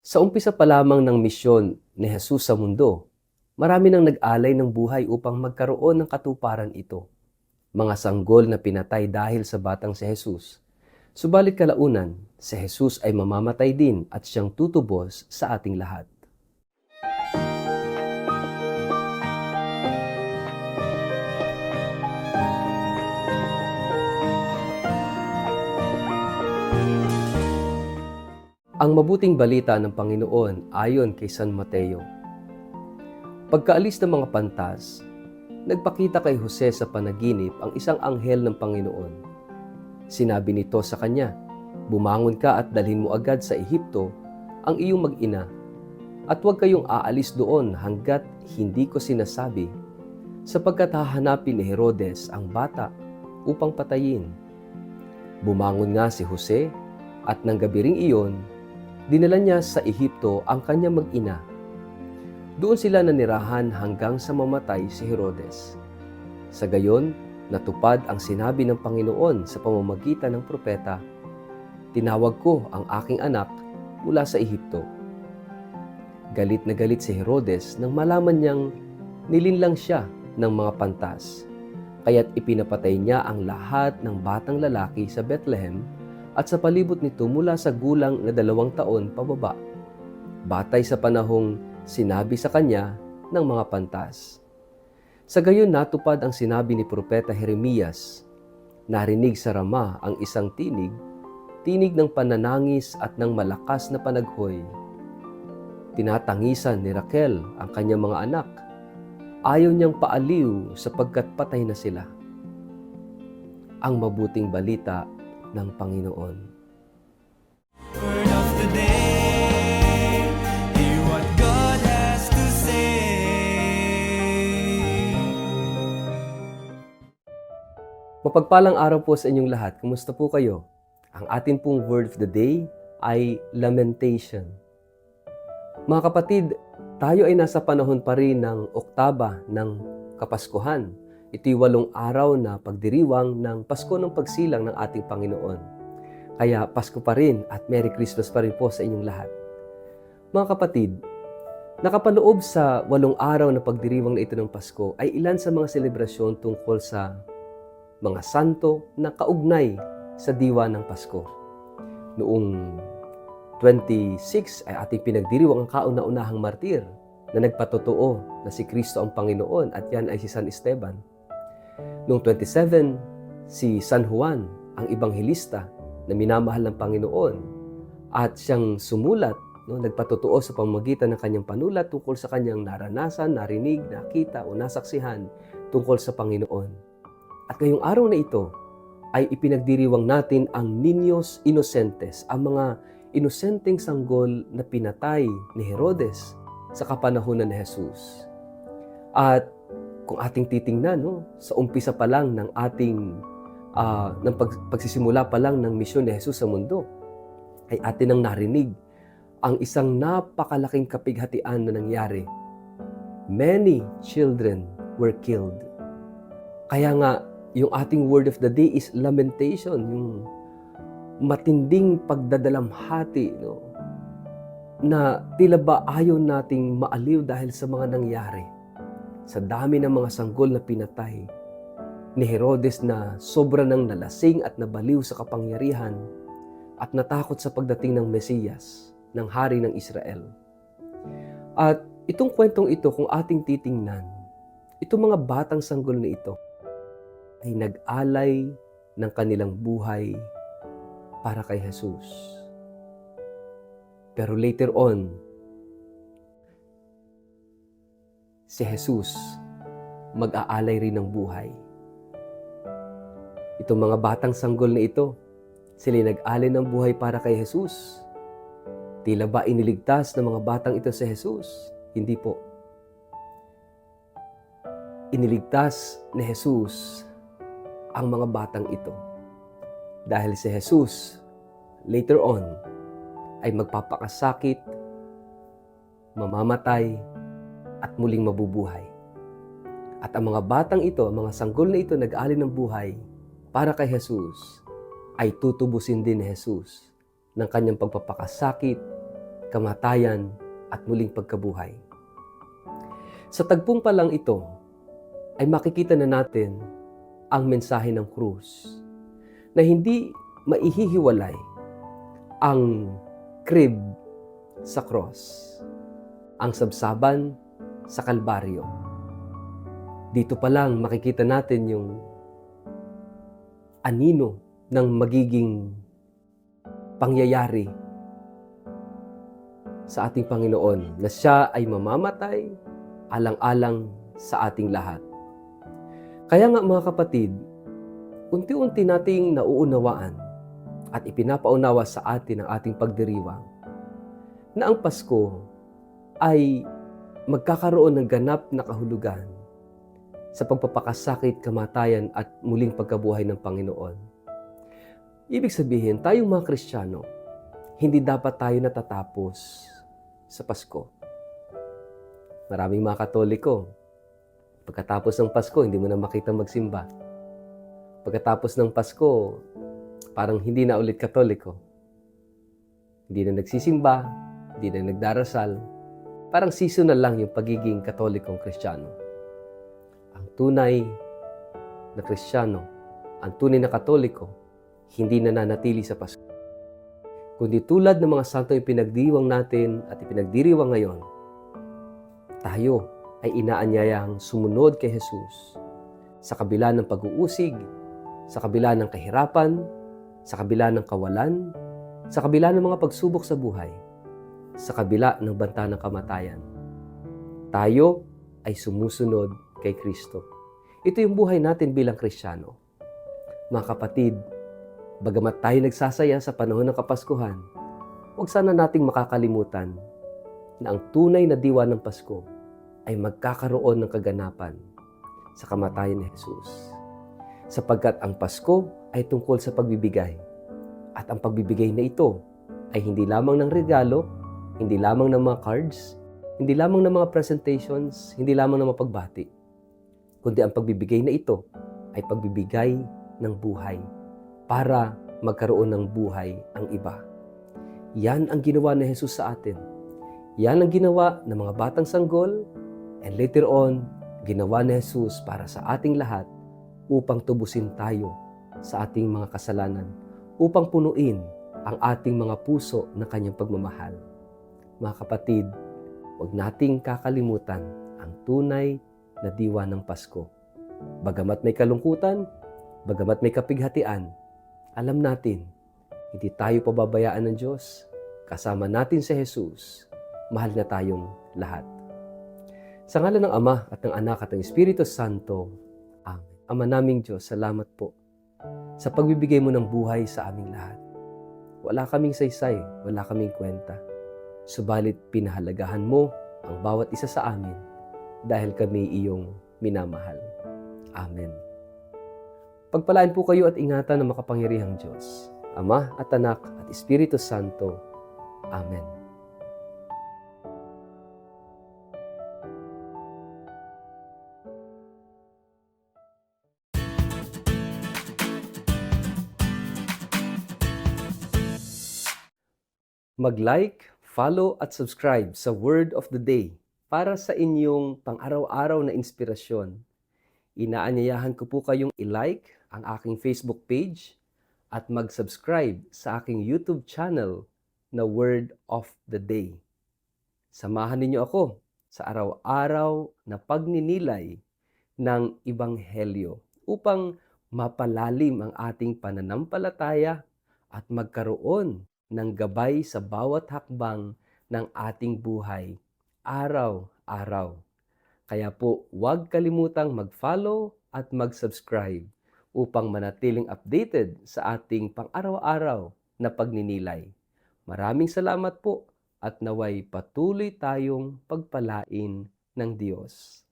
Sa umpisa pa lamang ng misyon ni Jesus sa mundo, marami nang nag-alay ng buhay upang magkaroon ng katuparan ito. Mga sanggol na pinatay dahil sa batang si Jesus. Subalit kalaunan, si Jesus ay mamamatay din at siyang tutubos sa ating lahat. Ang mabuting balita ng Panginoon ayon kay San Mateo. Pagkaalis ng mga pantas, nagpakita kay Jose sa panaginip ang isang anghel ng Panginoon. Sinabi nito sa kanya, "Bumangon ka at dalhin mo agad sa Ehipto ang iyong mag-ina, at huwag kayong aalis doon hanggat hindi ko sinasabi, sapagkat hahanapin ni Herodes ang bata upang patayin." Bumangon nga si Jose at nang gabi ring iyon, dinala niya sa Ehipto ang kanyang mag-ina. Doon sila nanirahan hanggang sa mamatay si Herodes. Sa gayon, natupad ang sinabi ng Panginoon sa pamamagitan ng propeta, "Tinawag ko ang aking anak mula sa Ehipto." Galit na galit si Herodes nang malaman niyang nilinlang siya ng mga pantas. Kaya't ipinapatay niya ang lahat ng batang lalaki sa Bethlehem at sa palibot nito mula sa gulang na 2 taon pababa, batay sa panahong sinabi sa kanya ng mga pantas. Sa gayon natupad ang sinabi ni Propeta Jeremias, "Narinig sa Rama ang isang tinig, tinig ng pananangis at ng malakas na panaghoy. Tinatangisan ni Raquel ang kanyang mga anak, ayaw niyang paaliw sapagkat patay na sila." Ang mabuting balita ng Panginoon. Word of the day, hear what God has to say. Mapagpalang araw po sa inyong lahat. Kumusta po kayo? Ang atin pong word of the day ay lamentation. Mga kapatid, tayo ay nasa panahon pa rin ng oktaba ng Kapaskuhan. Ito'y 8 araw na pagdiriwang ng Pasko ng Pagsilang ng ating Panginoon. Kaya Pasko pa rin at Merry Christmas pa rin po sa inyong lahat. Mga kapatid, nakapaloob sa 8 araw na pagdiriwang na ito ng Pasko ay ilan sa mga selebrasyon tungkol sa mga santo na kaugnay sa diwa ng Pasko. Noong 26 ay ating pinagdiriwang ang kauna-unahang martir na nagpatotoo na si Kristo ang Panginoon at yan ay si San Esteban. Noong 27, si San Juan, ang Ebanghelista na minamahal ng Panginoon at siyang sumulat, nagpatotoo sa pamamagitan ng kanyang panulat tungkol sa kanyang naranasan, narinig, nakita o nasaksihan tungkol sa Panginoon. At ngayong araw na ito ay ipinagdiriwang natin ang Niños Inocentes, ang mga inosenteng sanggol na pinatay ni Herodes sa kapanahunan ni Jesus. At kung ating titingnan, sa umpisa pa lang ng ating pagsisimula pa lang ng misyon ni Jesus sa mundo, ay atin ang narinig ang isang napakalaking kapighatian na nangyari. Many children were killed. Kaya nga, yung ating word of the day is lamentation, yung matinding pagdadalamhati, na tila ba ayaw nating maaliw dahil sa mga nangyari. Sa dami ng mga sanggol na pinatay ni Herodes na sobra nang nalasing at nabaliw sa kapangyarihan at natakot sa pagdating ng Mesiyas, ng hari ng Israel. At itong kwentong ito, kung ating titingnan, itong mga batang sanggol na ito ay nag-alay ng kanilang buhay para kay Jesus. Pero later on, si Jesus mag-aalay rin ng buhay. Itong mga batang sanggol na ito, sila nag-alay ng buhay para kay Jesus. Tila ba iniligtas ng mga batang ito si Jesus? Hindi po. Iniligtas ni Jesus ang mga batang ito. Dahil si Jesus, later on, ay magpapakasakit, mamamatay, at muling mabubuhay. At ang mga batang ito, ang mga sanggol na ito nag-alay ng buhay para kay Jesus, ay tutubusin din ni Jesus ng kanyang pagpapakasakit, kamatayan at muling pagkabuhay. Sa tagpong pa lang ito ay makikita na natin ang mensahe ng krus na hindi maihihiwalay ang crib sa cross, ang sabsaban sa Kalbaryo. Dito pa lang makikita natin yung anino ng magiging pangyayari sa ating Panginoon na siya ay mamamatay alang-alang sa ating lahat. Kaya nga mga kapatid, unti-unti nating nauunawaan at ipinapaunawa sa atin ang ating pagdiriwang na ang Pasko ay magkakaroon ng ganap na kahulugan sa pagpapakasakit, kamatayan at muling pagkabuhay ng Panginoon. Ibig sabihin, tayong mga Kristiyano, hindi dapat tayo natatapos sa Pasko. Maraming mga Katoliko, pagkatapos ng Pasko, hindi mo na makita magsimba. Pagkatapos ng Pasko, parang hindi na ulit Katoliko. Hindi na nagsisimba, hindi na nagdarasal. Parang seasonal lang yung pagiging Katolikong Kristiyano. Ang tunay na Kristiyano, ang tunay na Katoliko, hindi nananatili sa Pasko. Kundi tulad ng mga santo ipinagdiwang natin at ipinagdiriwang ngayon, tayo ay inaanyayang sumunod kay Jesus sa kabila ng pag-uusig, sa kabila ng kahirapan, sa kabila ng kawalan, sa kabila ng mga pagsubok sa buhay, sa kabila ng banta ng kamatayan. Tayo ay sumusunod kay Kristo. Ito yung buhay natin bilang Kristiyano. Mga kapatid, bagamat tayo nagsasaya sa panahon ng Kapaskuhan, huwag sana nating makakalimutan na ang tunay na diwa ng Pasko ay magkakaroon ng kaganapan sa kamatayan ni Jesus. Sapagkat ang Pasko ay tungkol sa pagbibigay. At ang pagbibigay na ito ay hindi lamang ng regalo, hindi lamang ng mga cards, hindi lamang ng mga presentations, hindi lamang ng mga pagbati. Kundi ang pagbibigay na ito ay pagbibigay ng buhay para magkaroon ng buhay ang iba. Yan ang ginawa ni Jesus sa atin. Yan ang ginawa ng mga batang sanggol, and later on, ginawa ni Jesus para sa ating lahat upang tubusin tayo sa ating mga kasalanan, upang punuin ang ating mga puso ng kanyang pagmamahal. Mga kapatid, huwag nating kakalimutan ang tunay na diwa ng Pasko. Bagamat may kalungkutan, bagamat may kapighatian, alam natin, hindi tayo pababayaan ng Diyos. Kasama natin si Jesus, mahal na tayong lahat. Sa ngalan ng Ama at ng Anak at ng Espiritu Santo, Amen. Ama naming Diyos, salamat po sa pagbibigay mo ng buhay sa aming lahat. Wala kaming saysay, wala kaming kwenta. Subalit pinahalagahan mo ang bawat isa sa amin dahil kami iyong minamahal. Amen. Pagpalain po kayo at ingatan ng makapangyarihang Diyos, Ama at Anak at Espiritu Santo. Amen. Mag-like, follow at subscribe sa Word of the Day para sa inyong pang-araw-araw na inspirasyon. Inaanyayahan ko po kayong i-like ang aking Facebook page at mag-subscribe sa aking YouTube channel na Word of the Day. Samahan ninyo ako sa araw-araw na pagninilay ng Ebanghelyo upang mapalalim ang ating pananampalataya at magkaroon ng gabay sa bawat hakbang ng ating buhay araw-araw. Kaya po, huwag kalimutang mag-follow at mag-subscribe upang manatiling updated sa ating pang-araw-araw na pagninilay. Maraming salamat po at naway patuloy tayong pagpalain ng Diyos.